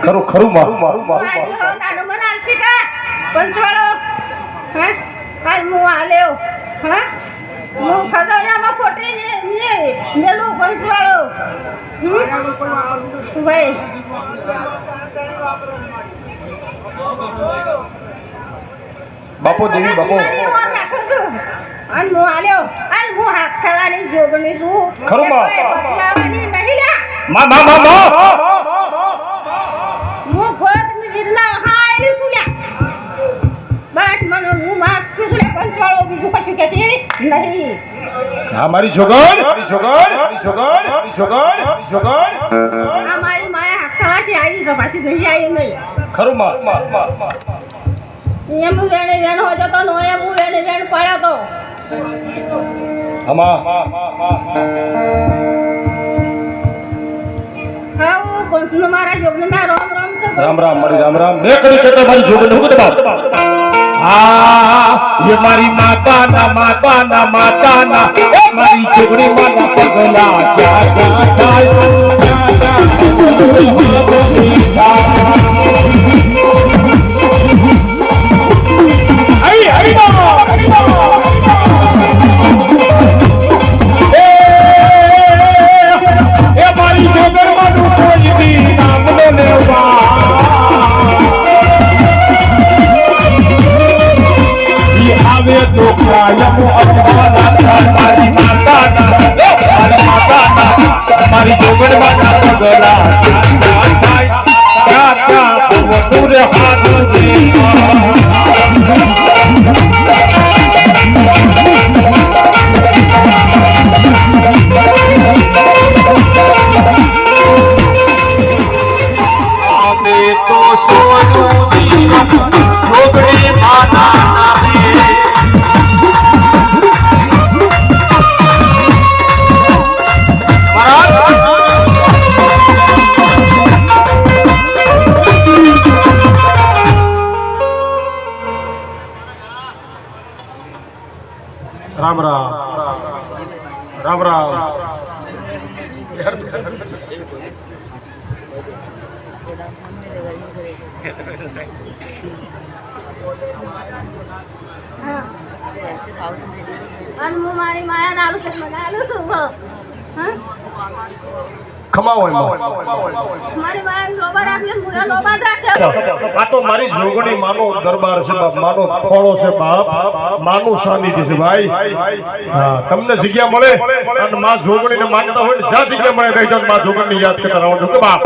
ખરું ખરું માં તારો મનાલ છે કે પંચવાળો હે કાલ મુ આલ્યો હે હું ખજાનામાં ખોટી ને મેલું પંચવાળો ભાઈ બાપો દેવી બાપો અન મુ આલ્યો અન મુ હાથ ખાવાની જોગણી છું ખરું માં બદલાવાની નહીં લ્યા માં માં માં માં મુ ભોગ ની બિરલા હાઈ છું લ્યા બસ મને હું માફ છું લ્યા પંચવાળો બીજું કશું કહેતી નહીં હા મારી છોકર મારી છોકર મારી છોકર મારી છોકર મારી છોકર આ મારી માયા હાથ ખાવાથી આવી છે પાછી નહીં આવી નહીં ખરું માં એમ વેણે વેણ હો જતો નો એમ વેણે વેણ પડ્યો તો અમા હાઉ કોણ મારા જોગને ના રામ રામ તો રામ રામ મારી રામ રામ મેં કરી કે મારી જોગને હું બાપ ये मारी माता ना ए मारी छोकरी माता पगला क्या आई आई ए मारी छोकर मानु कोई भी नाम लेवा आवे तो कायम अजवाला मारी माता ना मारी जोगण माता पगला क्या पूरे हाथ आवे तो सोनू जीवन जोगणी माता राम राम राम राम અન હું મારી માયા નાલું છે મનાલું છું હા ખમાવો મારી માયા લોબા રાખલે મુરા લોબા રાખે આ તો મારી જોગણી માનો દરબાર છે બાપ માનો ખોળો છે બાપ માનું સાનિધ્ય છે ભાઈ હા તમને જગ્યા મળે અને માં જોગણીને માનતા હોય જ્યાં જગ્યા મળે ત્યાં માં જોગણીને યાદ કરતા રહો છો કે બાપ